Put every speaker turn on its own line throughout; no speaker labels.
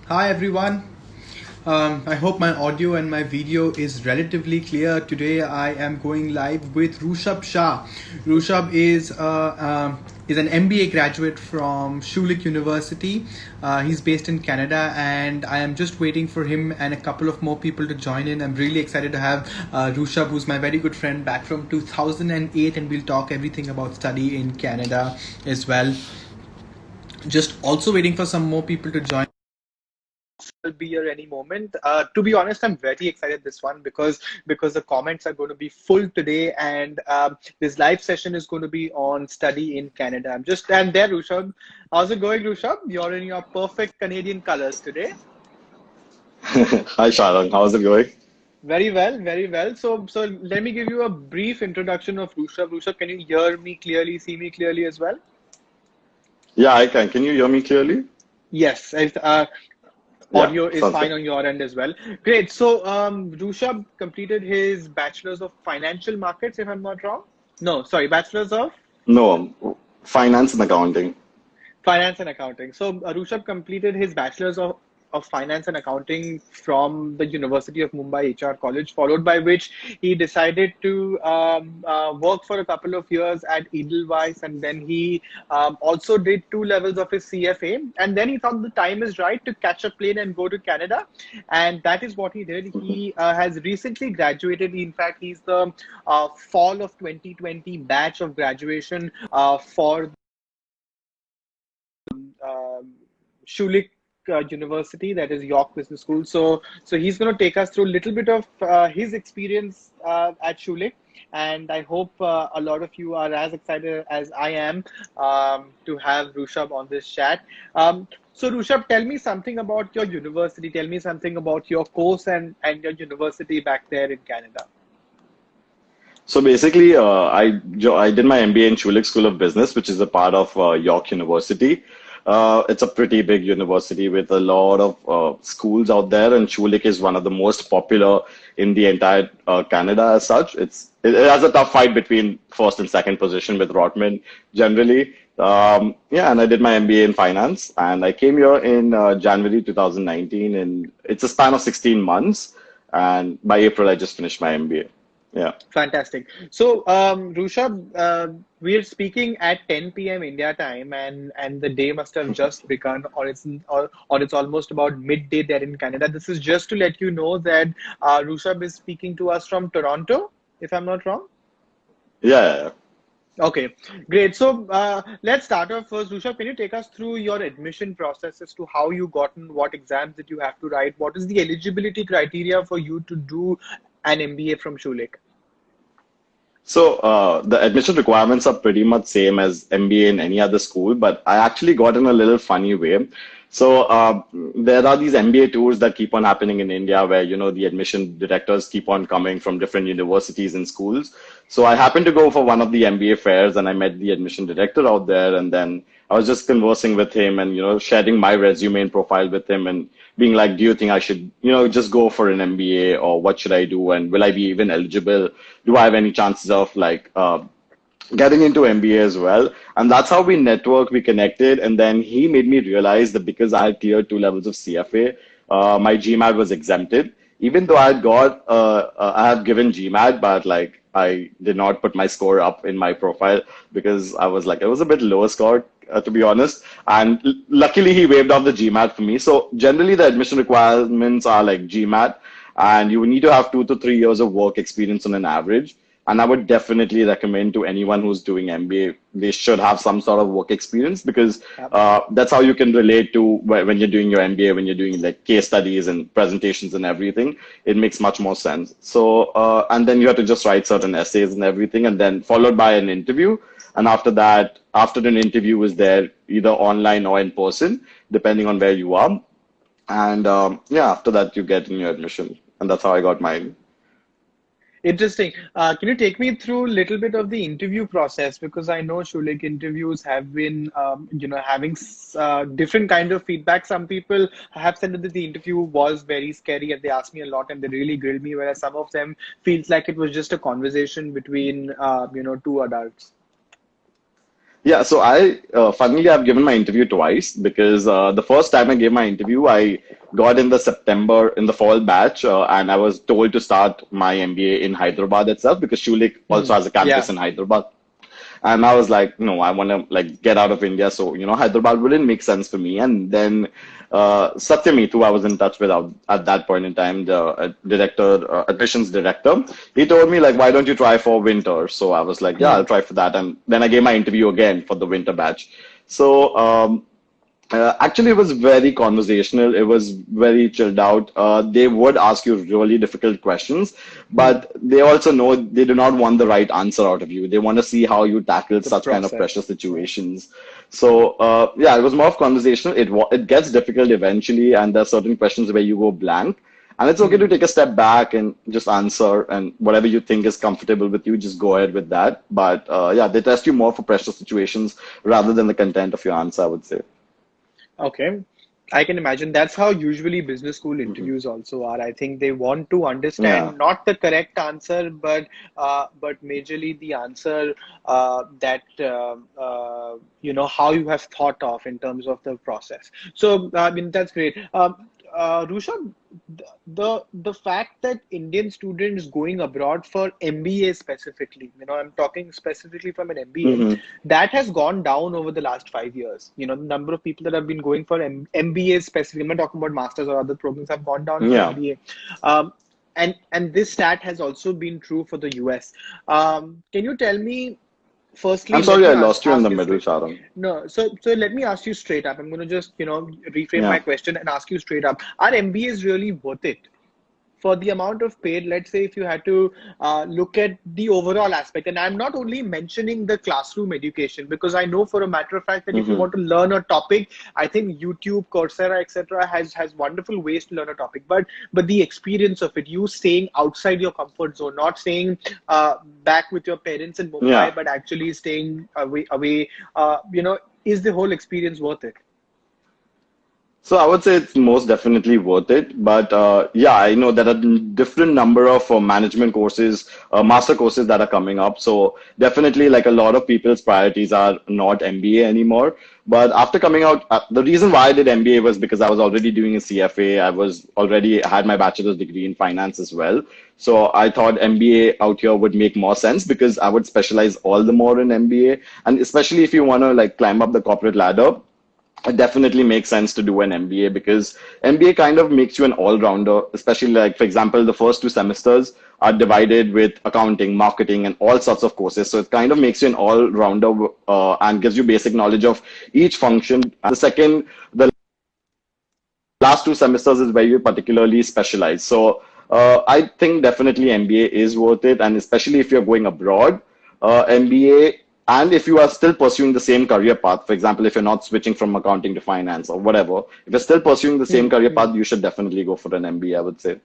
Hi everyone. I hope my audio and my video is relatively clear. Today I am going live with Rushab Shah. Rushab is an MBA graduate from Schulich University. He's based in Canada, and I am just waiting for him and a couple of more people to join in. I'm really excited to have Rushab, who's my very good friend back from 2008, and we'll talk everything about study in Canada as well. Just also waiting for some more people to join. Will be here any moment. To be honest, I'm very excited this one because the comments are going to be full today, and this live session is going to be on study in Canada. I'm just and there, Rushab. How's it going, Rushab? You're in your perfect Canadian colors today.
Hi, Sharon. How's it going?
Very well, very well. So let me give you a brief introduction of Rushab. Rushab, can you hear me clearly, see me clearly as well?
Yeah, I can. Can you hear me clearly?
Yes.
Yeah,
Audio is
sounds
fine
good.
on your end as well. Great. So, Rushab completed his bachelor's of financial markets, if I'm not wrong. No, sorry, bachelor's of
No, finance and accounting.
finance and accounting. So, Rushab completed his bachelor's of finance and accounting from the University of Mumbai HR College, followed by which he decided to work for a couple of years at Edelweiss, and then he also did two levels of his CFA, and then he thought the time is right to catch a plane and go to Canada, and that is what he did. He has recently graduated. In fact, he's the fall of 2020 batch of graduation for um, Schulich University, that is York Business School. So he's going to take us through a little bit of his experience at Schulich, and I hope a lot of you are as excited as I am to have Rushab on this chat. So Rushab, tell me something about your university. Tell me something about your course and your university back there in Canada.
So basically, I did my MBA in Schulich School of Business, which is a part of York University. It's a pretty big university with a lot of schools out there, and Schulich is one of the most popular in the entire Canada as such. It has a tough fight between first and second position with Rotman generally. Yeah, and I did my MBA in finance, and I came here in January 2019, and it's a span of 16 months. And by April, I just finished my MBA. Yeah.
Fantastic. So, Rushab, we are speaking at 10 p.m. India time, and the day must have just begun, or it's almost about midday there in Canada. This is just to let you know that Rushab is speaking to us from Toronto, if I'm not wrong.
Yeah, yeah, yeah.
Okay, great. So let's start off first. Rushab, can you take us through your admission process as to how you gotten, what exams did you have to write, what is the eligibility criteria for you to do an MBA from Schulich?
So the admission requirements are pretty much same as MBA in any other school, but I actually got in a little funny way. So there are these MBA tours that keep on happening in India where, the admission directors keep on coming from different universities and schools. So I happened to go for one of the MBA fairs and I met the admission director out there, and then I was just conversing with him and, sharing my resume and profile with him and being like, do you think I should, just go for an MBA, or what should I do? And will I be even eligible? Do I have any chances of like getting into MBA as well? And that's how we networked, we connected. And then he made me realize that because I had cleared two levels of CFA, my GMAT was exempted. Even though I had given GMAT, but like I did not put my score up in my profile because I was like, it was a bit lower scored, to be honest. And luckily, he waived off the GMAT for me. So generally, the admission requirements are like GMAT, and you need to have 2 to 3 years of work experience on an average. And I would definitely recommend to anyone who's doing MBA, they should have some sort of work experience because
Yep.
that's how you can relate to when you're doing your MBA, when you're doing like case studies and presentations and everything. It makes much more sense. So, and then you have to just write certain essays and everything, and then followed by an interview. And after that, after an interview is there, either online or in person, depending on where you are. And yeah, after that, you get in your admission. And that's how I got mine.
Interesting. Can you take me through a little bit of the interview process? Because I know Schulich interviews have been, having different kind of feedback. Some people have said that the interview was very scary and they asked me a lot and they really grilled me, whereas some of them feels like it was just a conversation between, two adults.
Yeah, so funnily, I've given my interview twice because the first time I gave my interview, I got in the September in the fall batch, and I was told to start my MBA in Hyderabad itself because Schulich also has a campus
Yeah.
in Hyderabad. And I was like, no, I want to like get out of India. So, Hyderabad wouldn't make sense for me. And then Satyamit, who I was in touch with at that point in time, the admissions director, he told me like, why don't you try for winter? So I was like, yeah, I'll
Hmm.
try for that. And then I gave my interview again for the winter batch. So actually, it was very conversational. It was very chilled out. They would ask you really difficult questions,
Hmm.
but they also know they do not want the right answer out of you. They want to see how you tackle
The
such kind of pressure
process. Yeah.
situations. So, yeah, it was more of conversational. It gets difficult eventually, and there are certain questions where you go blank. And it's okay to
Hmm.
take a step back and just answer, and whatever you think is comfortable with you, just go ahead with that. But yeah, they test you more for pressure situations rather than the content of your answer, I would say.
Okay. I can imagine that's how usually business school
Mhm.
interviews also are. I think they want to
Yeah.
understand not the correct answer, but majorly the answer that how you have thought of in terms of the process. So I mean that's great. Rusha, the fact that Indian students going abroad for MBA specifically, I'm talking specifically from an MBA,
Hmm.
that has gone down over the last 5 years. The number of people that have been going for MBA specifically, I'm not talking about masters or other programs, have gone down for
Yeah.
MBA. And this stat has also been true for the US. Can you tell me,
I'm
firstly, let
sorry
me
I
ask
lost you in
ask
the
you
middle,
straight.
Sharon.
No, so let me ask you straight up. I'm going to just, reframe my
Yeah.
question and ask you straight up. Are MBAs really worth it? For the amount of paid, let's say if you had to look at the overall aspect, and I'm not only mentioning the classroom education, because I know for a matter of fact that if you
Hmm.
want to learn a topic, I think YouTube, Coursera, etc. has wonderful ways to learn a topic, but the experience of it, you staying outside your comfort zone, not staying back with your parents in
Yeah.
Mumbai, but actually staying away, is the whole experience worth it?
So I would say it's most definitely worth it. But yeah, I know there are different number of management courses, master courses that are coming up. So definitely, like a lot of people's priorities are not MBA anymore. But after coming out, the reason why I did MBA was because I was already doing a CFA. I was already had my bachelor's degree in finance as well. So I thought MBA out here would make more sense because I would specialize all the more in MBA. And especially if you want to like climb up the corporate ladder, it definitely makes sense to do an MBA because MBA kind of makes you an all-rounder, especially like, for example, the first 2 semesters are divided with accounting, marketing, and all sorts of courses. So it kind of makes you an all-rounder and gives you basic knowledge of each function. And the last 2 semesters is where you particularly specialize. So I think definitely MBA is worth it, and especially if you're going abroad, MBA, and if you are still pursuing the same career path, for example, if you're not switching from accounting to finance or whatever, if you're still pursuing the same
Hmm.
career
Hmm.
path, you should definitely go for an MBA, I would say.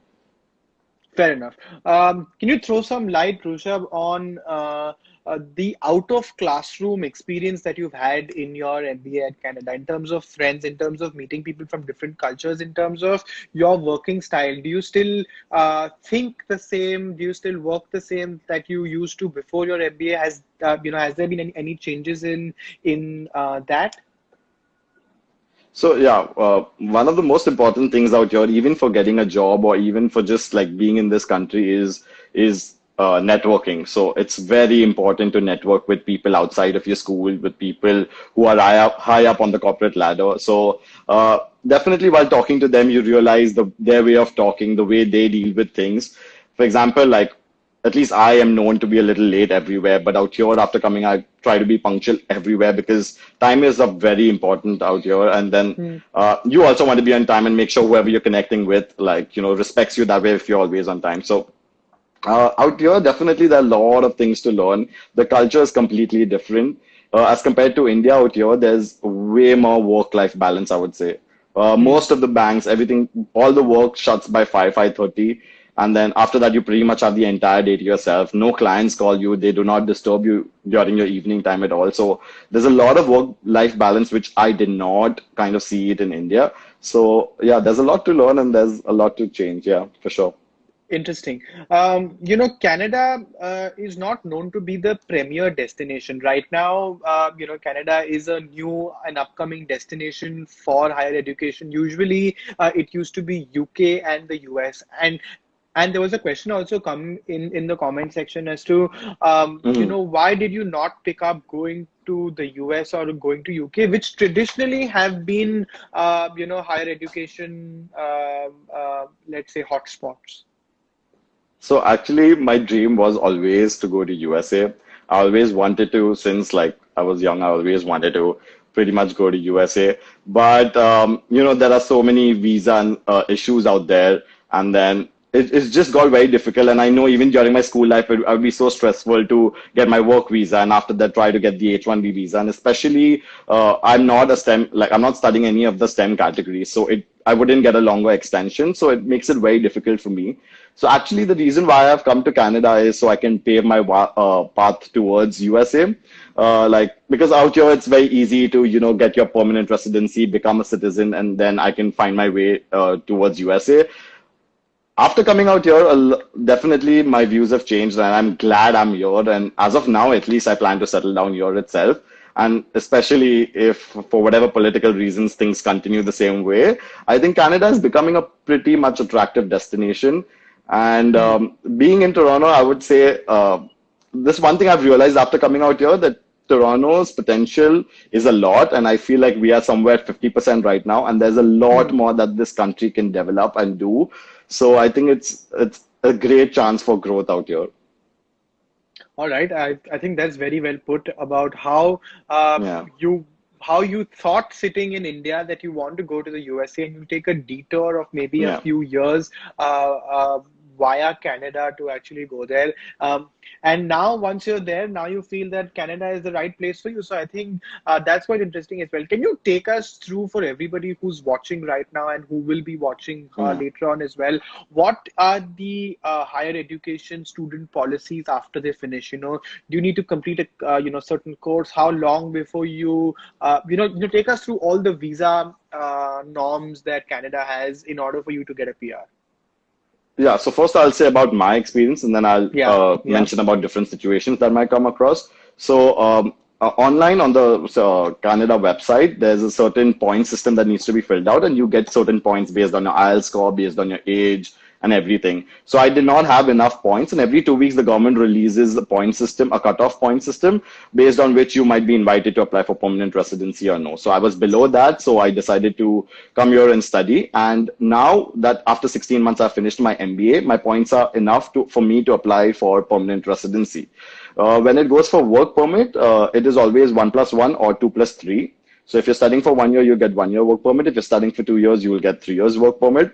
Fair enough. Can you throw some light, Rushabh, on the out of classroom experience that you've had in your MBA at Canada, in terms of friends, in terms of meeting people from different cultures, in terms of your working style? Do you still think the same? Do you still work the same that you used to before your MBA? Has there been any changes in that?
So yeah, one of the most important things out here, even for getting a job or even for just like being in this country, is networking. So it's very important to network with people outside of your school, with people who are high up on the corporate ladder. So definitely, while talking to them, you realize their way of talking, the way they deal with things. For example, like at least I am known to be a little late everywhere, but out here after coming, I try to be punctual everywhere because time is very important out here. And then
Hmm.
you also want to be on time and make sure whoever you're connecting with, like, respects you that way if you're always on time. So out here, definitely there are a lot of things to learn. The culture is completely different. As compared to India out here, there's way more work-life balance, I would say.
Hmm.
Most of the banks, everything, all the work shuts by 5:30. And then after that, you pretty much have the entire day to yourself. No clients call you. They do not disturb you during your evening time at all. So there's a lot of work-life balance, which I did not kind of see it in India. So yeah, there's a lot to learn and there's a lot to change. Yeah, for sure.
Interesting. Canada is not known to be the premier destination. Right now, Canada is a new and upcoming destination for higher education. Usually, it used to be UK and the US. And there was a question also come in the comment section as to,
Mhm.
why did you not pick up going to the US or going to UK, which traditionally have been, higher education, let's say, hotspots.
So actually, my dream was always to go to USA. I always wanted to, since like I was young, I always wanted to pretty much go to USA. But there are so many visa issues out there, and then it's just got very difficult. And I know even during my school life, it would be so stressful to get my work visa, and after that, try to get the H-1B visa. And especially, I'm not a STEM, like I'm not studying any of the STEM categories, so I wouldn't get a longer extension, so it makes it very difficult for me. So actually, the reason why I've come to Canada is so I can pave my path towards USA. Like because out here it's very easy to get your permanent residency, become a citizen, and then I can find my way towards USA. After coming out here, definitely my views have changed, and I'm glad I'm here. And as of now, at least I plan to settle down here itself. And especially if, for whatever political reasons, things continue the same way, I think Canada is becoming a pretty much attractive destination. And
Hmm.
being in Toronto, I would say this one thing I've realized after coming out here that Toronto's potential is a lot, and I feel like we are somewhere at 50% right now, and there's a lot
Hmm.
more that this country can develop and do. So I think it's a great chance for growth out here.
All right. I think that's very well put about how
Yeah,
you thought sitting in India that you want to go to the USA and you take a detour of maybe a
yeah.
few years via Canada to actually go there. And now once you're there, now you feel that Canada is the right place for you. So I think that's quite interesting as well. Can you take us through for everybody who's watching right now and who will be watching
Yeah.
later on as well? What are the higher education student policies after they finish? Do you need to complete a certain course? How long before take us through all the visa norms that Canada has in order for you to get a PR.
Yeah, so first I'll say about my experience and then I'll
Yeah, yeah.
mention about different situations that might come across. So, online on the Canada website, there's a certain point system that needs to be filled out, and you get certain points based on your IELTS score, based on your age, and everything. So, I did not have enough points, and every 2 weeks, the government releases a point system, a cutoff point system, based on which you might be invited to apply for permanent residency or no. So, I was below that, so I decided to come here and study. And now that after 16 months I've finished my MBA, my points are enough for me to apply for permanent residency. When it goes for work permit, it is always 1+1 or 2+3. So if you're studying for 1 year, you get 1 year work permit. If you're studying for 2 years, you will get 3 years work permit.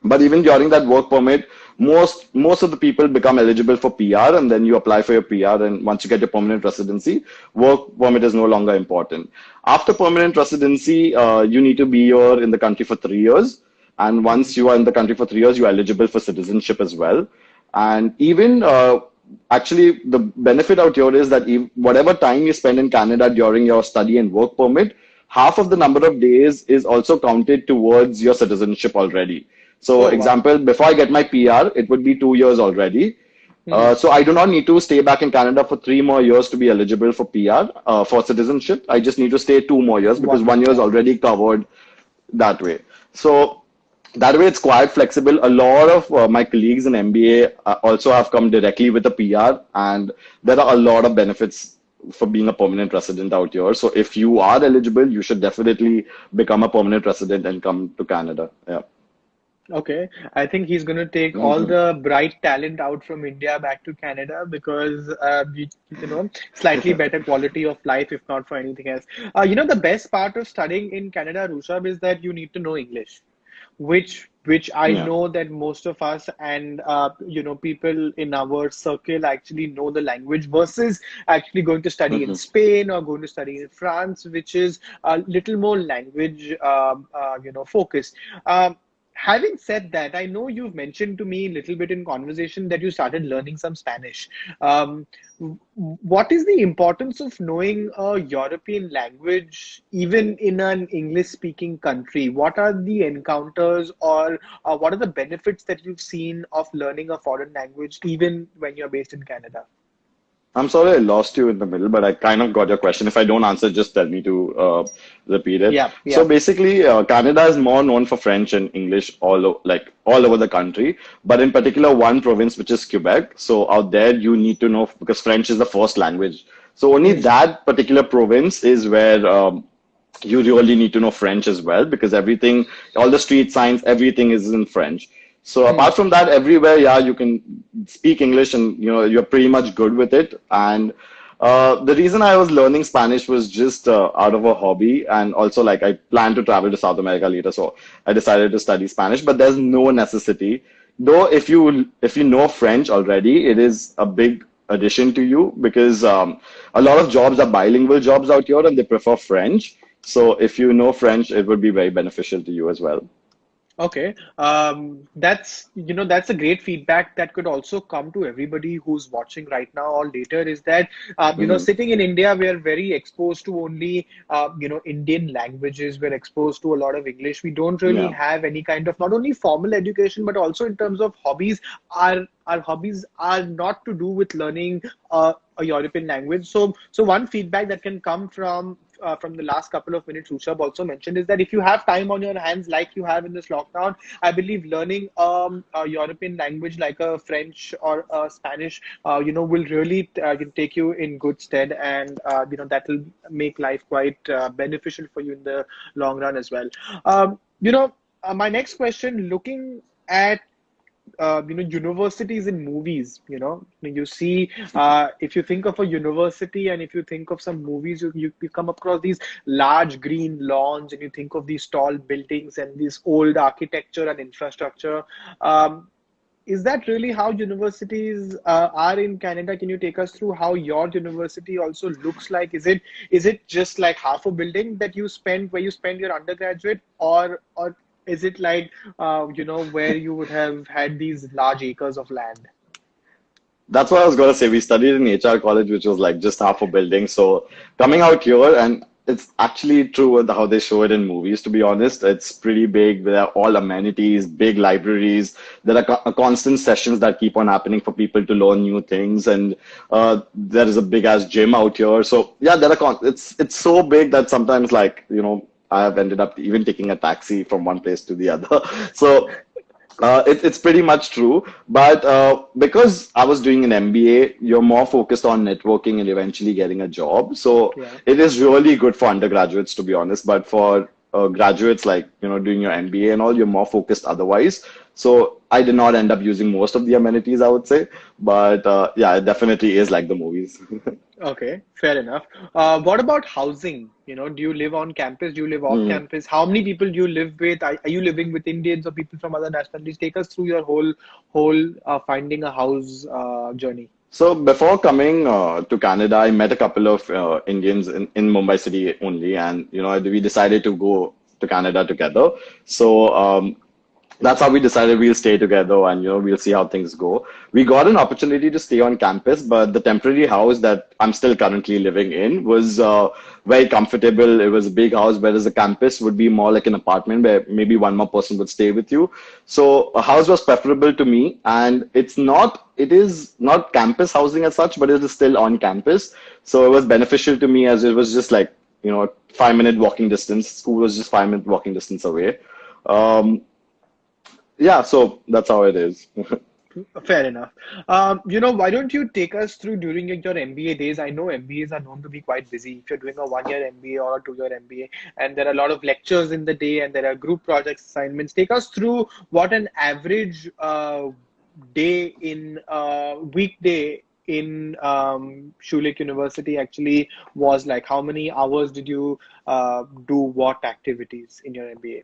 But even during that work permit, most of the people become eligible for PR, and then you apply for your PR. And once you get your permanent residency, work permit is no longer important. After permanent residency, you need to be here in the country for 3 years. And
Hmm.
once you are in the country for 3 years, you're eligible for citizenship as well. And even actually, the benefit out here is that whatever time you spend in Canada during your study and work permit, half of the number of days is also counted towards your citizenship already. So,
Oh, wow.
example, before I get my PR, it would be 2 years already.
Hmm.
So I do not need to stay back in Canada for 3 more years to be eligible for PR, for citizenship. I just need to stay 2 more years because 1 year is
Yeah.
already covered that way. So that way it's quite flexible. A lot of my colleagues in MBA also have come directly with a PR, and there are a lot of benefits for being a permanent resident out here. So if you are eligible, you should definitely become a permanent resident and come to Canada. Yeah.
Okay. I think he's going to take all the bright talent out from India back to Canada because, slightly better quality of life, if not for anything else. The best part of studying in Canada, Rushabh, is that you need to know English, which I
Yeah.
know that most of us and people in our circle actually know the language versus actually going to study in
Hmm.
Spain or going to study in France, which is a little more language focused. Having said that, I know you've mentioned to me a little bit in conversation that you started learning some Spanish. Um, what is the importance of knowing a European language, even in an English-speaking country? What are the encounters, or what are the benefits that you've seen of learning a foreign language, even when you're based in Canada?
I'm sorry I lost you in the middle, but I kind of got your question. If I don't answer, just tell me to repeat it.
Yeah,
So
yeah.
basically, Canada is more known for French and English like all over the country, but in particular one province which is Quebec. So out there you need to know because French is the first language. So only
Hmm.
that particular province is where you really need to know French as well because everything, all the street signs, everything is in French. So
Hmm.
apart from that, everywhere, yeah, you can speak English and you're pretty much good with it. And the reason I was learning Spanish was just out of a hobby, and also like I plan to travel to South America later, so I decided to study Spanish. But there's no necessity, though. If you know French already, it is a big addition to you because a lot of jobs are bilingual jobs out here, and they prefer French. So if you know French, it would be very beneficial to you as well.
Okay, that's a great feedback that could also come to everybody who's watching right now or later. Is that
Hmm.
sitting in India, we are very exposed to only Indian languages. We're exposed to a lot of English. We don't really
Yeah.
have any kind of not only formal education but also in terms of hobbies. Our hobbies are not to do with learning a European language. So one feedback that can come from the last couple of minutes, Rushab also mentioned, is that if you have time on your hands, like you have in this lockdown, I believe learning a European language like a French or a Spanish, will really take you in good stead, and that will make life quite beneficial for you in the long run as well. My next question, looking at universities in movies, you see, if you think of a university and if you think of some movies, you come across these large green lawns, and you think of these tall buildings and this old architecture and infrastructure. um, is that really how universities are in Canada? Can you take us through how your university also looks like? Is it just like half a building that you spend where you spend your undergraduate, or is it like where you would have had these large acres of land?
That's what I was gonna say. We studied in HR college, which was like just half a building. So coming out here, and it's actually true with how they show it in movies, to be honest. It's pretty big. There are all amenities, big libraries. There are constant sessions that keep on happening for people to learn new things. And there is a big ass gym out here. So yeah, it's so big that sometimes like, I have ended up even taking a taxi from one place to the other. So it's pretty much true, but because I was doing an MBA, you're more focused on networking and eventually getting a job. So
Yeah.
it is really good for undergraduates, to be honest. But for graduates, like doing your MBA and all, you're more focused otherwise. So I did not end up using most of the amenities, I would say. But yeah, it definitely is like the movies.
Okay, fair enough. What about housing? Do you live on campus? Do you live off
Mm.
campus? How many people do you live with? Are you living with Indians or people from other nationalities? Take us through your whole finding a house journey.
So before coming to Canada, I met a couple of Indians in Mumbai city only, and we decided to go to Canada together. So that's how we decided we'll stay together and we'll see how things go. We got an opportunity to stay on campus, but the temporary house that I'm still currently living in was very comfortable. It was a big house, whereas the campus would be more like an apartment where maybe one more person would stay with you. So a house was preferable to me, and it is not campus housing as such, but it is still on campus. So it was beneficial to me as it was just like 5 minute walking distance. School was just 5 minute walking distance away. Um, yeah, so that's how it is.
Fair enough. Why don't you take us through during your MBA days? I know MBAs are known to be quite busy. If you're doing a 1 year MBA or a 2 year MBA, and there are a lot of lectures in the day, and there are group projects, assignments. Take us through what an average day in weekday in Schulich University actually was like. How many hours did you do what activities in your MBA?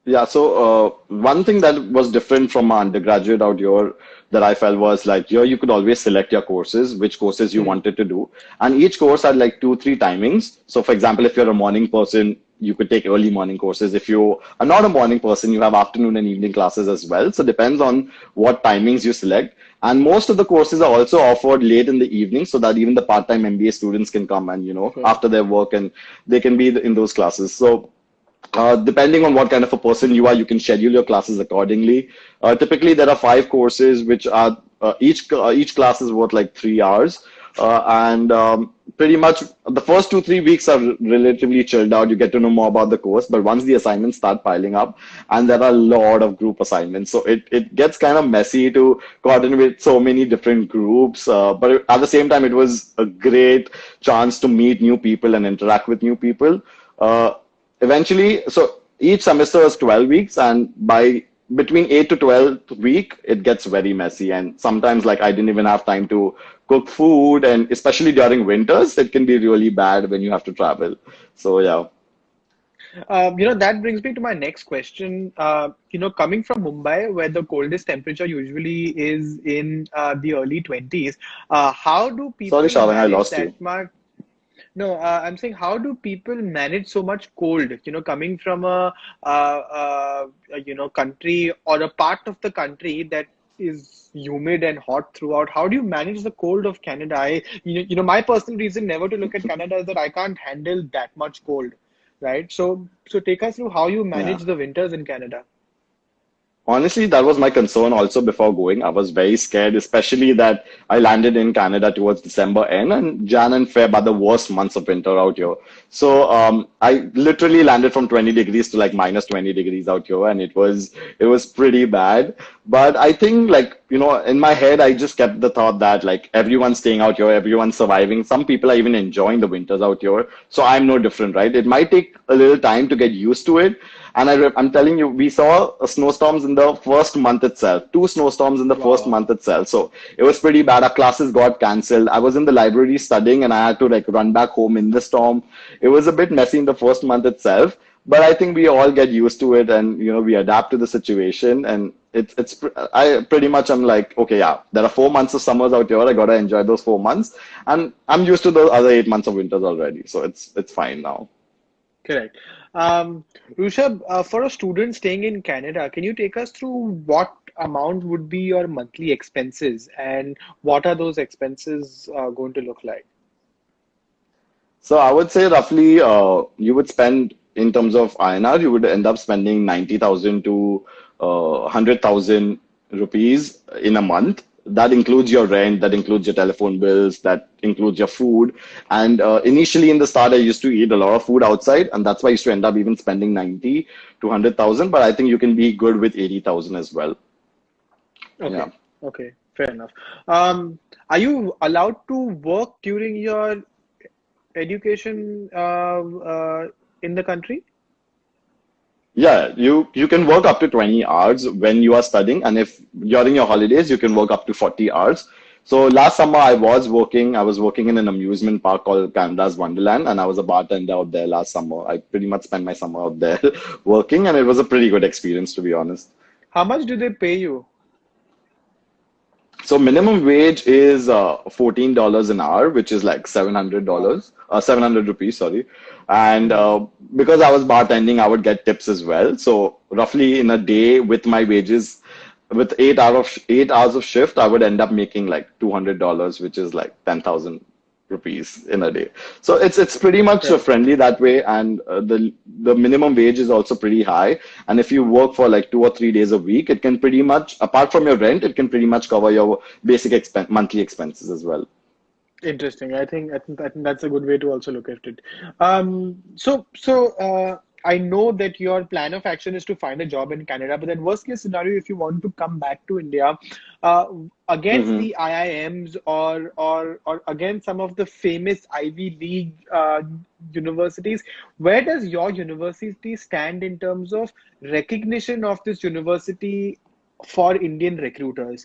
Yeah, so one thing that was different from my undergraduate out here that I felt was like here you could always select your courses, which courses you
Hmm.
wanted to do. And each course had like two, three timings. So for example, if you're a morning person, you could take early morning courses. If you are not a morning person, you have afternoon and evening classes as well. So it depends on what timings you select. And most of the courses are also offered late in the evening so that even the part-time MBA students can come and,
Okay.
after their work and they can be in those classes. So depending on what kind of a person you are, you can schedule your classes accordingly. Typically, there are 5 courses, which are each class is worth like 3 hours, and pretty much the first 2 3 weeks are relatively chilled out. You get to know more about the course, but once the assignments start piling up, and there are a lot of group assignments, so it gets kind of messy to coordinate with so many different groups. But at the same time, it was a great chance to meet new people and interact with new people. Eventually, so each semester is 12 weeks, and by between 8 to 12th week, it gets very messy. And sometimes, like, I didn't even have time to cook food, and especially during winters, it can be really bad when you have to travel. So, yeah.
That brings me to my next question. Coming from Mumbai, where the coldest temperature usually is in the early 20s, how do
Sorry,
people
Sharang, I
manage
lost
that
you.
much? No, I'm saying, how do people manage so much cold? Coming from country or a part of the country that is humid and hot throughout. How do you manage the cold of Canada? My personal reason never to look at Canada is that I can't handle that much cold, right? So take us through how you
Yeah.
manage the winters in Canada.
Honestly, that was my concern also before going. I was very scared, especially that I landed in Canada towards December end, and Jan and Feb are the worst months of winter out here. So I literally landed from 20 degrees to like minus 20 degrees out here, and it was pretty bad. But I think, like, in my head, I just kept the thought that like everyone's staying out here, everyone's surviving. Some people are even enjoying the winters out here. So I'm no different, right? It might take a little time to get used to it. And I'm telling you, we saw snowstorms in the first month itself, 2 snowstorms in the first
Wow.
month itself. So it was pretty bad. Our classes got cancelled. I was in the library studying, and I had to like run back home in the storm. It was a bit messy in the first month itself, but I think we all get used to it, and we adapt to the situation. And I pretty much am like, okay, yeah, there are 4 months of summers out here. I gotta enjoy those 4 months, and I'm used to the other 8 months of winters already. So it's fine now.
Correct. Rushab, for a student staying in Canada, can you take us through what amount would be your monthly expenses and what are those expenses going to look like?
So I would say roughly you would spend in terms of INR, you would end up spending 90,000 to 100,000 rupees in a month. That includes your rent, that includes your telephone bills, that includes your food. And initially in the start, I used to eat a lot of food outside, and that's why I used to end up even spending 90 to 100,000. But I think you can be good with 80,000 as well. Yeah.
Okay, okay, fair enough. Are you allowed to work during your education in the country?
Yeah, you can work up to 20 hours when you are studying, and if during your holidays, you can work up to 40 hours. So last summer I was working in an amusement park called Canada's Wonderland, and I was a bartender out there last summer. I pretty much spent my summer out there working, and it was a pretty good experience, to be honest.
How much do they pay you?
So minimum wage is $14 an hour, which is like
Wow.
$700, 700 rupees, sorry. And
Hmm.
because I was bartending, I would get tips as well. So roughly in a day with my wages, with 8 hours of shift, I would end up making like $200, which is like 10,000 rupees in a day. So it's pretty much
Right.
friendly that way, and the minimum wage is also pretty high. And if you work for like 2 or 3 days a week, it can pretty much, apart from your rent, it can pretty much cover your basic monthly expenses as well.
Interesting. I think that's a good way to also look at it. So I know that your plan of action is to find a job in Canada, but then worst case scenario, if you want to come back to India, uh, against
Hmm.
the IIMs or against some of the famous Ivy League universities, where does your university stand in terms of recognition of this university for Indian recruiters?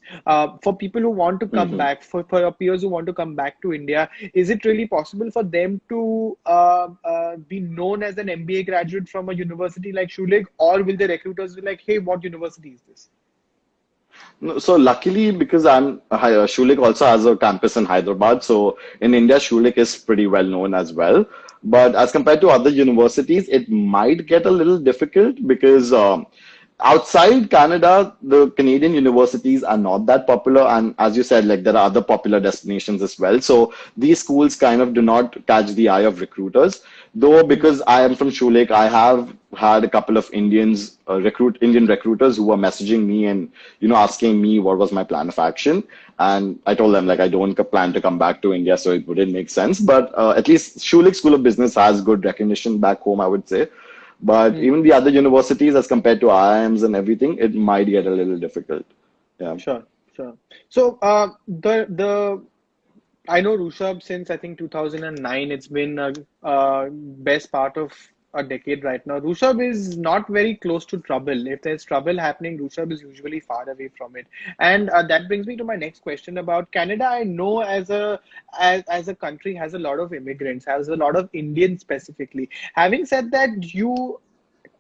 For people who want to come
Hmm.
back, for your peers who want to come back to India, is it really possible for them to be known as an MBA graduate from a university like Schulich, or will the recruiters be like, hey, what university is this?
No, so luckily, because Schulich also has a campus in Hyderabad. So in India, Schulich is pretty well known as well. But as compared to other universities, it might get a little difficult because outside Canada, the Canadian universities are not that popular. And as you said, like there are other popular destinations as well. So these schools kind of do not catch the eye of recruiters. Though
Hmm.
because I am from Schulich, I have had a couple of Indian recruiters who were messaging me and asking me what was my plan of action. And I told them like I don't plan to come back to India, so it wouldn't make sense. But at least Schulich School of Business has good recognition back home, I would say. But
Hmm.
even the other universities, as compared to IIMs and everything, it might get a little difficult. Yeah.
Sure, sure. So, the I know Rushab since I think 2009. It's been a best part of a decade right now. Rushab is not very close to trouble. If there's trouble happening, Rushab is usually far away from it. And that brings me to my next question about Canada. I know as a country has a lot of immigrants, has a lot of Indians specifically. Having said that, you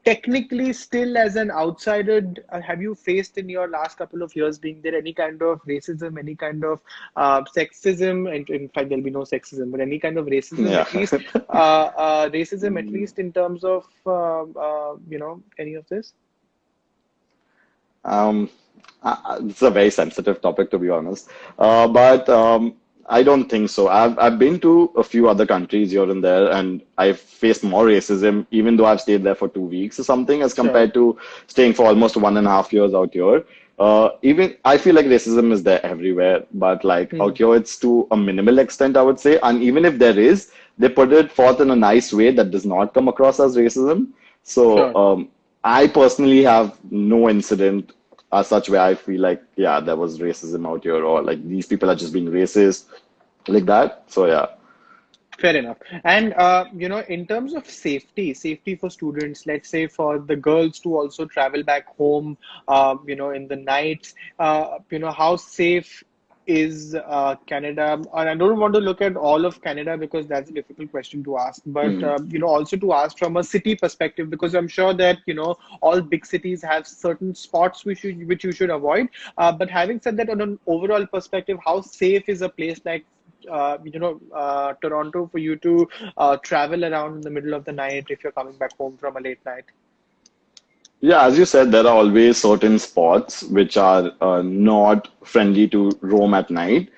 technically still as an outsider, have you faced in your last couple of years being there any kind of racism, any kind of sexism, and in fact there'll be no sexism, but any kind of racism
Yeah.
at least, racism at least in terms of any of this?
Um, it's a very sensitive topic, to be honest. But I don't think so. I've been to a few other countries here and there, and I've faced more racism, even though I've stayed there for 2 weeks or something, as
Sure.
compared to staying for almost 1.5 years out here. Even I feel like racism is there everywhere, but like
Hmm.
out here, it's to a minimal extent, I would say. And even if there is, they put it forth in a nice way that does not come across as racism. So
Sure.
I personally have no incident as such where I feel like, yeah, there was racism out here, or like these people are just being racist, like that. So yeah.
Fair enough. And in terms of safety for students, let's say for the girls to also travel back home, in the nights, how safe is Canada? And I don't want to look at all of Canada because that's a difficult question to ask, but
Mhm.
also to ask from a city perspective, because I'm sure that all big cities have certain spots which you should avoid. But having said that, on an overall perspective, how safe is a place like Toronto for you to travel around in the middle of the night if you're coming back home from a late night?
Yeah, as you said, there are always certain spots which are not friendly to roam at night.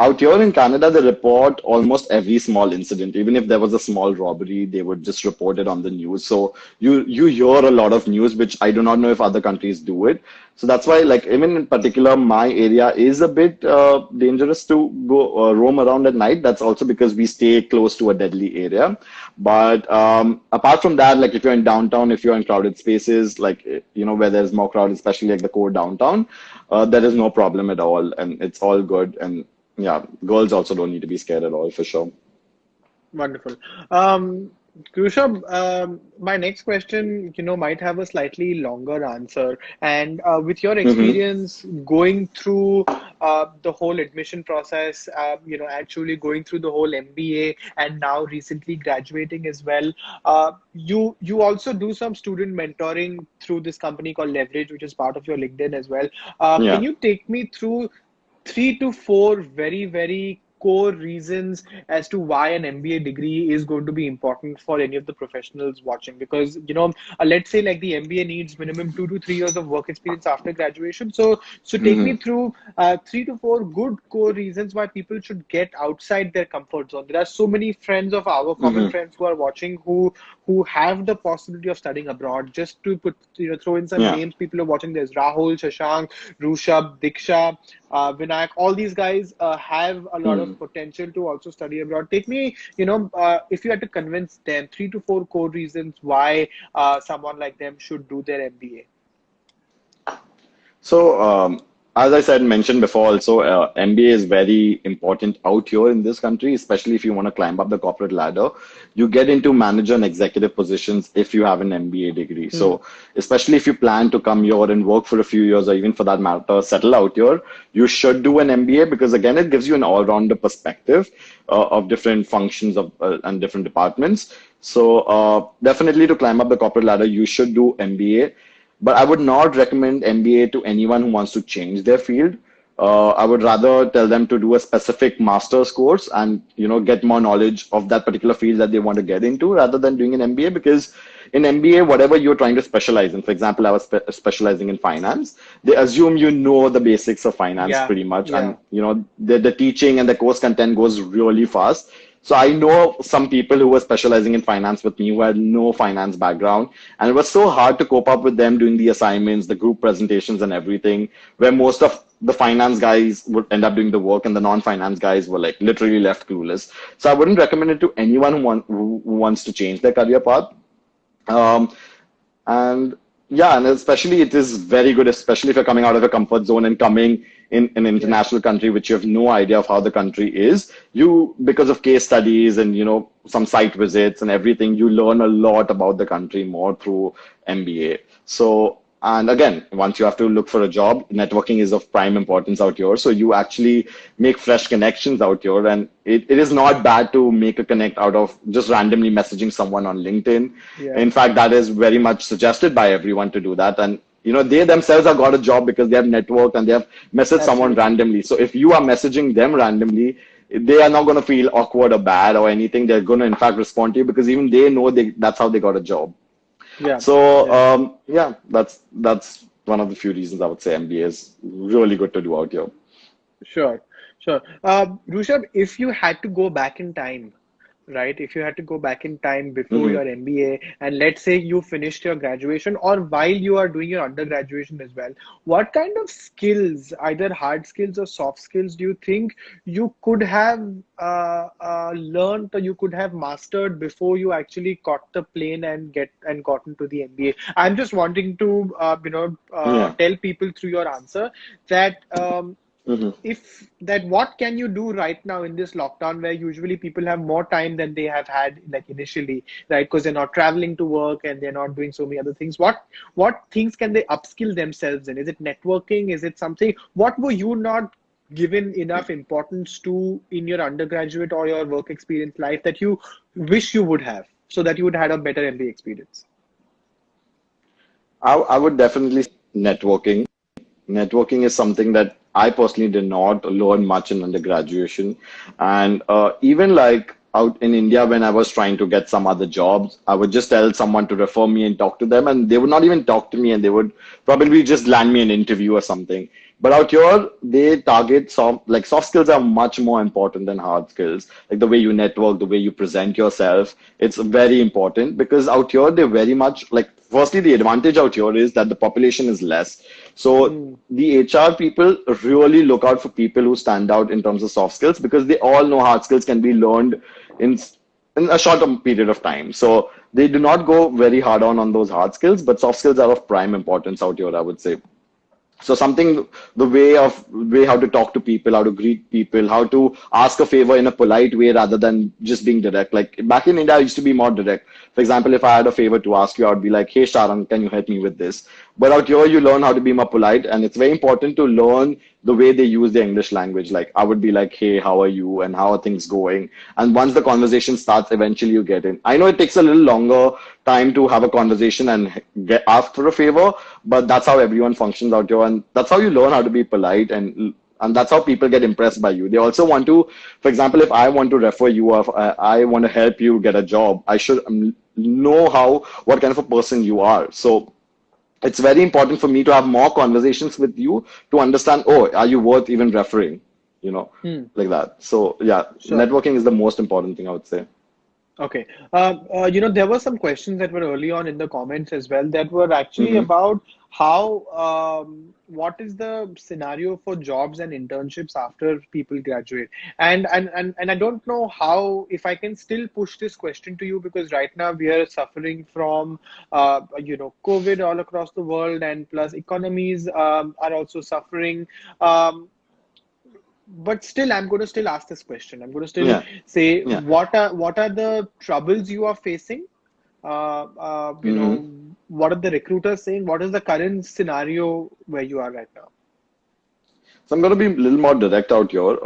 Out here in Canada, they report almost every small incident. Even if there was a small robbery, they would just report it on the news. So you hear a lot of news, which I do not know if other countries do it. So that's why, like, even in particular, my area is a bit dangerous to go roam around at night. That's also because we stay close to a deadly area. But apart from that, like if you're in downtown, if you're in crowded spaces, like where there's more crowd, especially like the core downtown, there is no problem at all, and it's all good. And yeah, girls also don't need to be scared at all for sure.
Wonderful. Rushabh, my next question, might have a slightly longer answer. And with your
Hmm.
experience going through the whole admission process, actually going through the whole MBA and now recently graduating as well, you also do some student mentoring through this company called Leverage, which is part of your LinkedIn as well. Can
Yeah.
you take me through 3 to 4 very, very core reasons as to why an MBA degree is going to be important for any of the professionals watching. Because, let's say like the MBA needs minimum 2 to 3 years of work experience after graduation. So take me
Hmm.
through 3 to 4 good core reasons why people should get outside their comfort zone. There are so many friends of our common
Hmm.
friends who are watching who have the possibility of studying abroad. Just to put, throw in some
Yeah.
names, people are watching. There's Rahul, Shashank, Rushab, Diksha, Vinayak, all these guys have a lot
Hmm.
of potential to also study abroad. Take me, if you had to convince them, 3 to 4 core reasons why someone like them should do their MBA.
So, as I said, mentioned before, also, MBA is very important out here in this country, especially if you want to climb up the corporate ladder. You get into manager and executive positions if you have an MBA degree.
Hmm.
So, especially if you plan to come here and work for a few years, or even for that matter, settle out here, you should do an MBA because, again, it gives you an all-rounder perspective of different functions and different departments. So, definitely to climb up the corporate ladder, you should do MBA. But I would not recommend MBA to anyone who wants to change their field. I would rather tell them to do a specific master's course and, get more knowledge of that particular field that they want to get into rather than doing an MBA. Because in MBA, whatever you're trying to specialize in, for example, I was specializing in finance, they assume you know the basics of finance
Yeah,
pretty much. And,
yeah,
the teaching and the course content goes really fast. So I know some people who were specializing in finance with me who had no finance background, and it was so hard to cope up with them doing the assignments, the group presentations, and everything, where most of the finance guys would end up doing the work and the non-finance guys were like literally left clueless. So I wouldn't recommend it to anyone who wants to change their career path. Um, and yeah, and especially it is very good, especially if you're coming out of a comfort zone and coming in an
yeah,
international country, which you have no idea of how the country is. You, because of case studies and, some site visits and everything, you learn a lot about the country more through MBA. So, and again, once you have to look for a job, networking is of prime importance out here. So you actually make fresh connections out here. And it is not bad to make a connect out of just randomly messaging someone on LinkedIn.
yeah,
In fact, that is very much suggested by everyone to do that. And they themselves have got a job because they have networked and they have messaged someone
absolutely.
randomly. So if you are messaging them randomly, they are not going to feel awkward or bad or anything. They're going to, in fact, respond to you because even they know that's how they got a job.
Yeah,
So
yeah.
yeah, that's one of the few reasons I would say MBA is really good to do out here.
Sure, sure. Rushab, if you had to go back in time, right? If you had to go back in time before
Hmm.
your MBA, and let's say you finished your graduation or while you are doing your undergraduation as well, what kind of skills, either hard skills or soft skills, do you think you could have learned or you could have mastered before you actually caught the plane and got into the MBA? I'm just wanting to,
Yeah.
tell people through your answer that
Hmm.
if that what can you do right now in this lockdown where usually people have more time than they have had like initially, right? Because they're not traveling to work and they're not doing so many other things. What things can they upskill themselves in? Is it networking? Is it something? What were you not given enough importance to in your undergraduate or your work experience life that you wish you would have so that you would have a better MBA experience?
I would definitely say networking. Networking is something that I personally did not learn much in undergraduation. And even like out in India, when I was trying to get some other jobs, I would just tell someone to refer me and talk to them, and they would not even talk to me, and they would probably just land me an interview or something. But out here, they target soft skills are much more important than hard skills. Like the way you network, the way you present yourself, it's very important because out here they're very much like. Firstly, the advantage out here is that the population is less. So
Hmm.
the HR people really look out for people who stand out in terms of soft skills because they all know hard skills can be learned in in a shorter period of time. So they do not go very hard on those hard skills, but soft skills are of prime importance out here, I would say. So something, the way how to talk to people, how to greet people, how to ask a favor in a polite way rather than just being direct. Like back in India, I used to be more direct. For example, if I had a favor to ask you, I would be like, "Hey, Sharon, can you help me with this?" But out here, you learn how to be more polite, and it's very important to learn the way they use the English language. Like I would be like, "Hey, how are you? And how are things going?" And once the conversation starts, eventually you get in. I know it takes a little longer time to have a conversation and get asked for a favor, but that's how everyone functions out here, and that's how you learn how to be polite and that's how people get impressed by you. They also want to, for example, if I want to refer you or if I want to help you get a job, I should know what kind of a person you are. So it's very important for me to have more conversations with you to understand, oh, are you worth even referring? You know,
Hmm.
like that. So yeah,
Sure.
networking is the most important thing I would say.
Okay. There were some questions that were early on in the comments as well that were actually
Hmm.
about how, what is the scenario for jobs and internships after people graduate? And I don't know how, if I can still push this question to you because right now we are suffering from, COVID all across the world and plus economies, are also suffering. Um, but still, I'm going to still ask this question. I'm going to still
Yeah,
say,
yeah.
what are the troubles you are facing?
Hmm.
What are the recruiters saying? What is the current scenario where you are right now?
So I'm going to be a little more direct out here.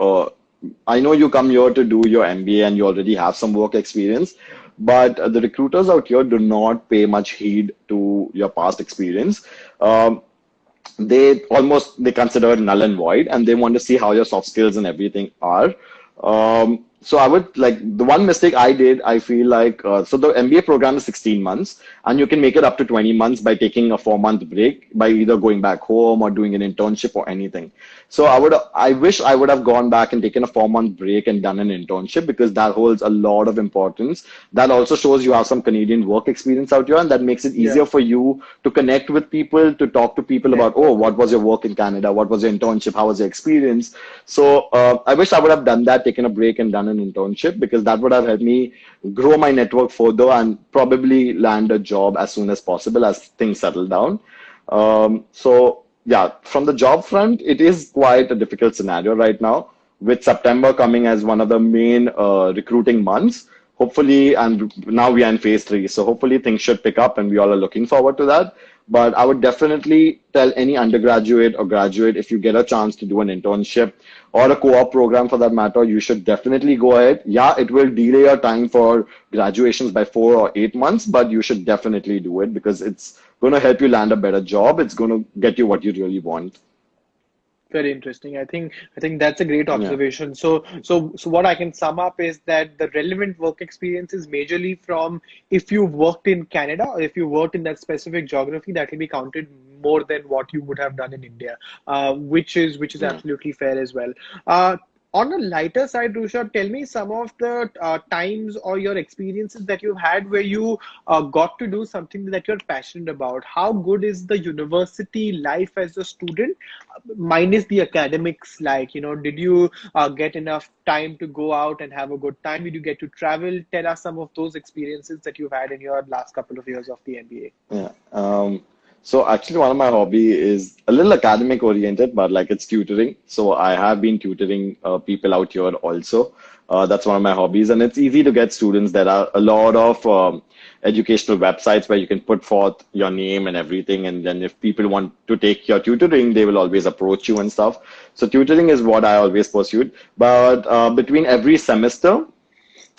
I know you come here to do your MBA and you already have some work experience, but the recruiters out here do not pay much heed to your past experience. Um, they consider it null and void, and they want to see how your soft skills and everything are. So I would like the one mistake I did, I feel like, so the MBA program is 16 months, and you can make it up to 20 months by taking a 4 month break, by either going back home or doing an internship or anything. So I wish I would have gone back and taken a 4 month break and done an internship, because that holds a lot of importance. That also shows you have some Canadian work experience out here, and that makes it
Yeah,
easier for you to connect with people, to talk to people about, oh,
network.
what was your work in Canada? What was your internship? How was your experience? So I wish I would have done that, taken a break and done an internship, because that would have helped me grow my network further and probably land a job as soon as possible as things settle down. So yeah, from the job front, it is quite a difficult scenario right now, with September coming as one of the main recruiting months. Hopefully, and now we are in phase three, so hopefully things should pick up, and we all are looking forward to that. But I would definitely tell any undergraduate or graduate, if you get a chance to do an internship or a co-op program for that matter, you should definitely go ahead. Yeah, it will delay your time for graduations by 4 or 8 months, but you should definitely do it, because it's going to help you land a better job. It's going to get you what you really want.
Very interesting. I think that's a great
Yeah.
observation. So what I can sum up is that the relevant work experience is majorly from if you worked in Canada or if you worked in that specific geography, that will be counted more than what you would have done in India, which is
Yeah.
absolutely fair as well. Uh, on a lighter side, Rusha, tell me some of the times or your experiences that you've had where you got to do something that you're passionate about. How good is the university life as a student? Minus the academics, like, did you get enough time to go out and have a good time? Did you get to travel? Tell us some of those experiences that you've had in your last couple of years of the MBA.
Yeah. So actually, one of my hobby is a little academic oriented, but like it's tutoring. So I have been tutoring people out here also. That's one of my hobbies, and it's easy to get students. There are a lot of educational websites where you can put forth your name and everything, and then if people want to take your tutoring, they will always approach you and stuff. So tutoring is what I always pursued. But between every semester,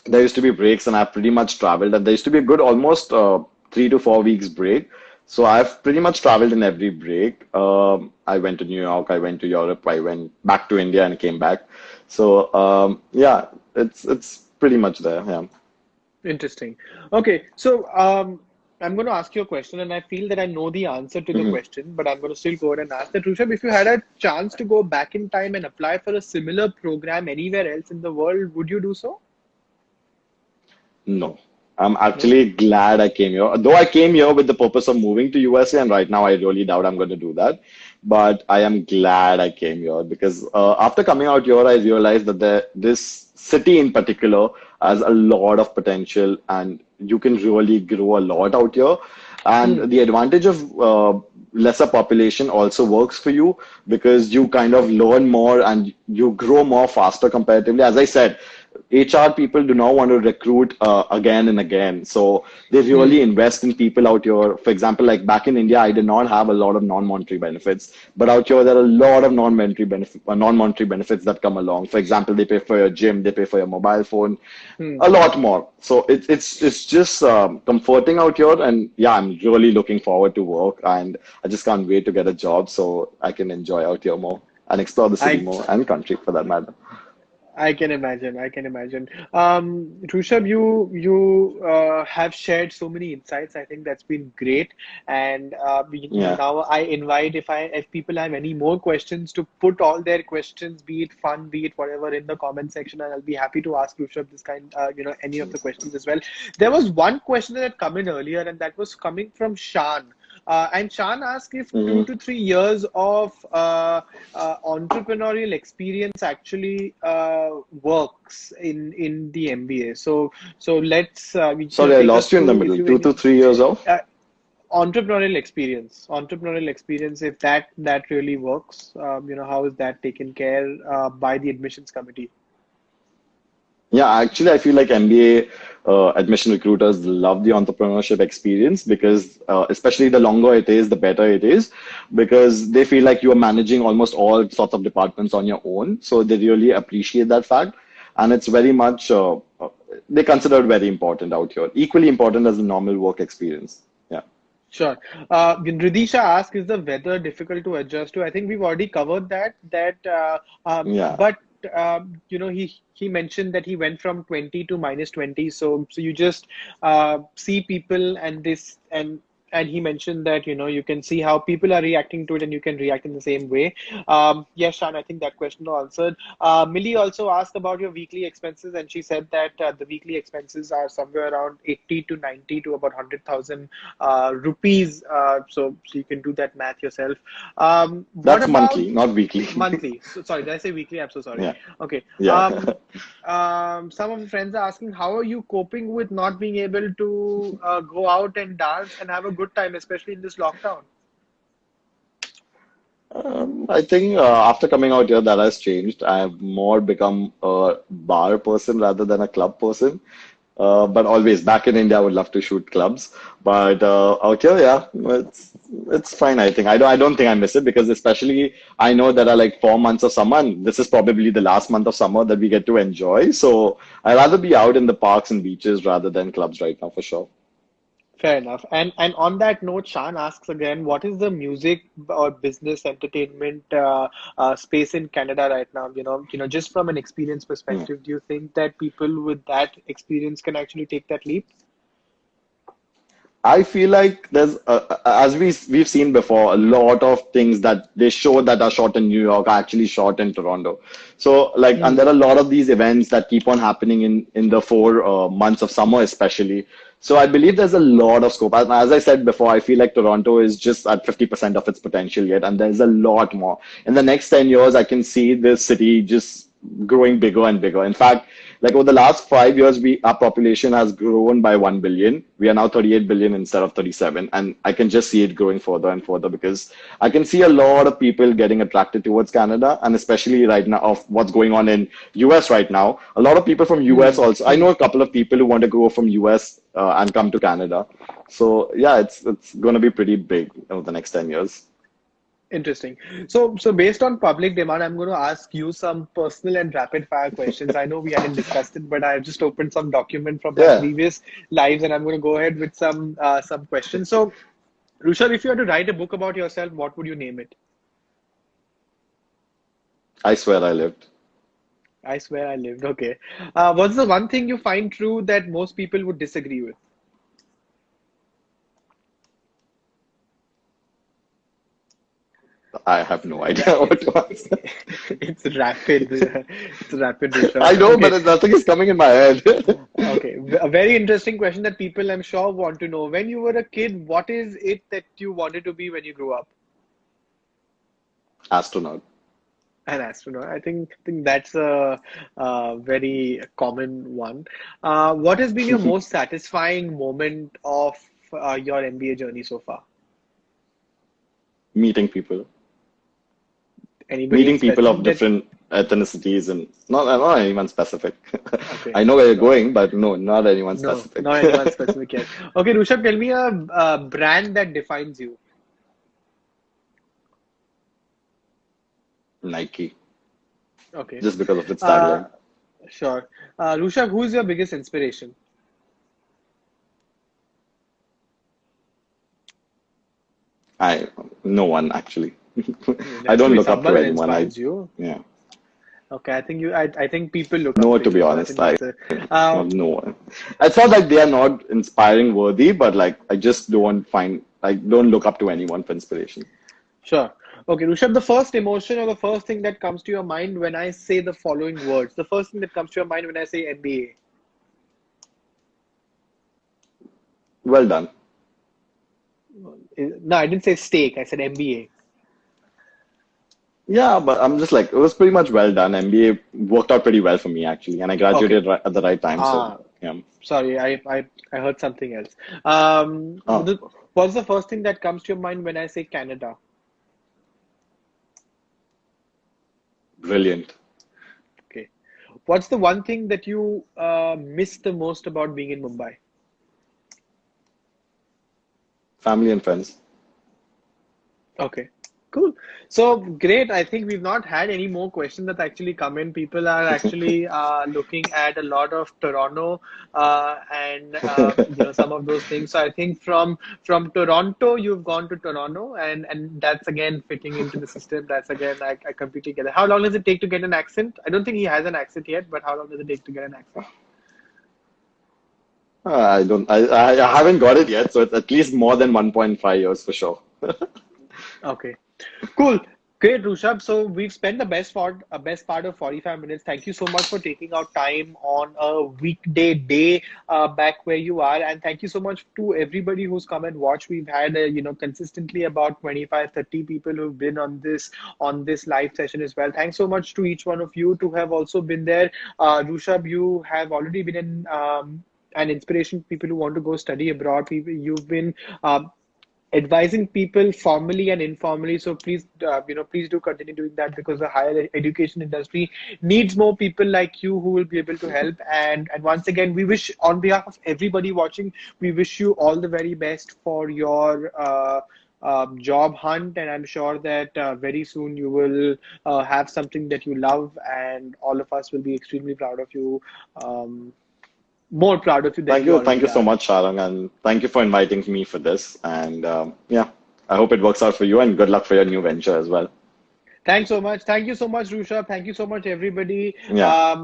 there used to be breaks, and I pretty much traveled, and there used to be a good almost 3 to 4 weeks break. So I've pretty much traveled in every break. I went to New York, I went to Europe, I went back to India and came back. So yeah, it's pretty much there. Yeah.
Interesting. Okay, so I'm going to ask you a question, and I feel that I know the answer to the
Mhm.
question, but I'm going to still go ahead and ask that. Rushabh, if you had a chance to go back in time and apply for a similar program anywhere else in the world, would you do so?
No. I'm
No?
actually glad I came here. Though I came here with the purpose of moving to USA, and right now I really doubt I'm going to do that. But I am glad I came here, because after coming out here, I realized that this city in particular has a lot of potential, and you can really grow a lot out here.
Hmm.
And the advantage of lesser population also works for you, because you kind of learn more and you grow more faster comparatively. As I said, HR people do not want to recruit again and again. So they really
Hmm.
invest in people out here. For example, like back in India, I did not have a lot of non-monetary benefits, but out here there are a lot of non-monetary benefits that come along. For example, they pay for your gym, they pay for your mobile phone,
Hmm.
a lot more. So it's just comforting out here, and yeah, I'm really looking forward to work, and I just can't wait to get a job so I can enjoy out here more and explore the city
I
more, and country for that matter.
I can imagine. I can imagine. Rushabh, you have shared so many insights. I think that's been great. And
Yeah.
now I invite, if people have any more questions, to put all their questions, be it fun, be it whatever, in the comment section, and I'll be happy to ask Rushabh this any of the questions as well. There was one question that had come in earlier, and that was coming from Shan. And Shan asked if
Hmm.
2 to 3 years of entrepreneurial experience actually works in the MBA. So let's
Sorry, I
take us
lost you in the
through if
middle.
you
2 to 3 years off?
uh, entrepreneurial experience, if that really works. How is that taken care by the admissions committee?
Yeah, actually, I feel like MBA admission recruiters love the entrepreneurship experience, because, especially the longer it is, the better it is, because they feel like you are managing almost all sorts of departments on your own. So they really appreciate that fact. And it's very much, they consider it very important out here, equally important as the normal work experience. Yeah.
Sure. Ridisha asked, is the weather difficult to adjust to? I think we've already covered that.
Yeah,
But he mentioned that he went from 20 to minus 20. So you just see people and he mentioned that you can see how people are reacting to it and you can react in the same way. Yes, Shan, I think that question was answered. Millie also asked about your weekly expenses, and she said that the weekly expenses are somewhere around 80 to 90 to about 100,000 rupees. So you can do that math yourself. What
that's
about
monthly, not weekly.
monthly? So sorry, did I say weekly? I'm so sorry.
Yeah,
Okay.
yeah.
Some of the friends are asking, how are you coping with not being able to go out and dance and have a good time, especially in this lockdown?
I think after coming out here, that has changed. I have more become a bar person rather than a club person. But always back in India, I would love to shoot clubs. But out here, yeah, it's fine. I think I don't think I miss it because especially I know there are like 4 months of summer, and this is probably the last month of summer that we get to enjoy. So I'd rather be out in the parks and beaches rather than clubs right now for sure.
Fair enough. And on that note, Shan asks again, what is the music or business entertainment space in Canada right now? Just from an experience
Hmm.
perspective, do you think that people with that experience can actually take that leap?
I feel like there's, as we've seen before, a lot of things that they show that are shot in New York are actually shot in Toronto. So like, and
Hmm.
there are a lot of these events that keep on happening in the 4 months of summer, especially. So I believe there's a lot of scope. As I said before, I feel like Toronto is just at 50% of its potential yet, and there's a lot more. In the next 10 years, I can see this city just growing bigger and bigger. In fact, like over the last 5 years, we our population has grown by 1 billion. We are now 38 billion instead of 37, and I can just see it growing further and further because I can see a lot of people getting attracted towards Canada, and especially right now of what's going on in US right now. A lot of people from US
Hmm.
also. I know a couple of people who want to go from US and come to Canada. So yeah, it's going to be pretty big over the next 10 years.
Interesting. So based on public demand, I'm going to ask you some personal and rapid fire questions. I know we hadn't discussed it, but I've just opened some document from my
Yeah,
previous lives, and I'm going to go ahead with some questions. So, Rushabh, if you had to write a book about yourself, what would you name it?
I swear I lived.
I swear I lived. Okay. What's the one thing you find true that most people would disagree with?
I have no
It's
idea what
it's
to answer.
it's rapid. It's rapid,
I
Rushabh.
know,
Okay.
but nothing is coming in my head.
Okay. A very interesting question that people I'm sure want to know. When you were a kid, what is it that you wanted to be when you grew up?
Astronaut.
An astronaut. I think that's a very common one. What has been your most satisfying moment of your MBA journey so far?
Meeting people.
Anybody in
Meeting people of
specific that?
different ethnicities and not anyone specific.
Okay,
I know where you're
sure.
going, but no, not anyone
No,
specific.
not anyone specific yet. Okay, Rushabh, tell me a brand that defines you.
Nike,
Okay,
just because of its
uh,
tagline.
sure. Rushabh, who is your biggest inspiration?
I no one actually.
There
I
has to
don't
be
look up
someone
to
that
anyone.
inspires you.
Yeah,
Okay, I think people look up
no,
to
to be
you, so I
honest,
think that's a.
no one. It's not like they are not inspiring worthy, but like I just don't look up to anyone for inspiration.
Sure. Okay, Rushabh, the first emotion or the first thing that comes to your mind when I say the following words, the first thing that comes to your mind when I say MBA.
Well done.
No, I didn't say steak, I said MBA.
Yeah, but I'm just like, it was pretty much well done. MBA worked out pretty well for me actually, and I
Okay.
graduated at the right time. So,
Ah,
yeah.
sorry, I heard something else.
Oh,
What's the first thing that comes to your mind when I say Canada?
brilliant.
Okay. What's the one thing that you miss the most about being in Mumbai?
Family and friends.
Okay. Cool. So great. I think we've not had any more questions that actually come in. People are actually looking at a lot of Toronto and some of those things. So I think from Toronto you've gone to Toronto, and that's again fitting into the system. That's again I completely get it. How long does it take to get an accent? I don't think he has an accent yet, but how long does it take to get an accent?
I haven't got it yet, so it's at least more than 1.5 years for sure.
Okay. Cool. Great, Rushab. So we've spent the best part of 45 minutes. Thank you so much for taking out time on a weekday day back where you are. And thank you so much to everybody who's come and watched. We've had, consistently about 25, 30 people who've been on this live session as well. Thanks so much to each one of you to have also been there. Rushab, you have already been an inspiration to people who want to go study abroad. You've been advising people formally and informally. So please, please do continue doing that, because the higher education industry needs more people like you who will be able to help. And once again, we wish, on behalf of everybody watching, we wish you all the very best for your job hunt. And I'm sure that very soon you will have something that you love, and all of us will be extremely proud of you. More proud of you than you
Thank
already
you so
are.
much, Sharang, and thank you for inviting me for this. And yeah, I hope it works out for you, and good luck for your new venture as well.
Thanks so much. Thank you so much, Rusha. Thank you so much, everybody.
Yeah,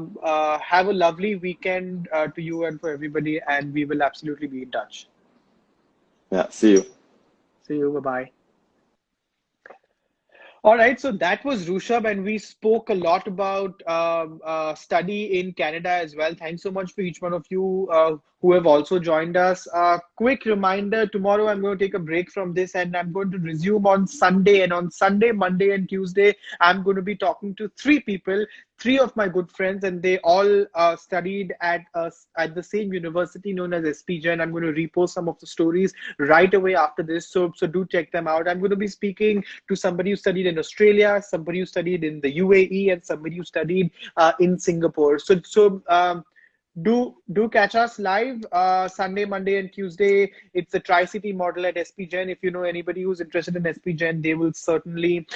Have a lovely weekend to you and for everybody, and we will absolutely be in touch.
yeah. See you.
See you. Bye-bye. All right, so that was Rushab, and we spoke a lot about study in Canada as well. Thanks so much for each one of you who have also joined us. Quick reminder, tomorrow I'm going to take a break from this, and I'm going to resume on Sunday. And on Sunday, Monday, and Tuesday, I'm going to be talking to three people, three of my good friends, and they all studied at the same university known as SPJ. And I'm going to repost some of the stories right away after this. So do check them out. I'm going to be speaking to somebody who studied in Australia, somebody who studied in the UAE, and somebody who studied in Singapore. Do catch us live Sunday, Monday, and Tuesday. It's the Tri-City model at SPGen. If you know anybody who's interested in SPGen, they will certainly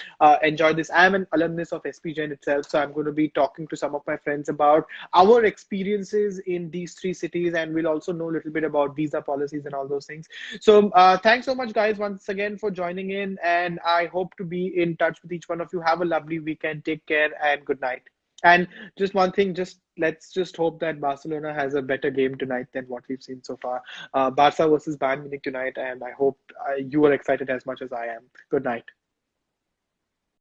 enjoy this. I'm an alumnus of SPGen itself, so I'm going to be talking to some of my friends about our experiences in these three cities, and we'll also know a little bit about visa policies and all those things. So thanks so much, guys, once again for joining in, and I hope to be in touch with each one of you. Have a lovely weekend. Take care and good night. And just one thing, let's just hope that Barcelona has a better game tonight than what we've seen so far. Barca versus Bayern Munich tonight, and I hope you are excited as much as I am. Good night.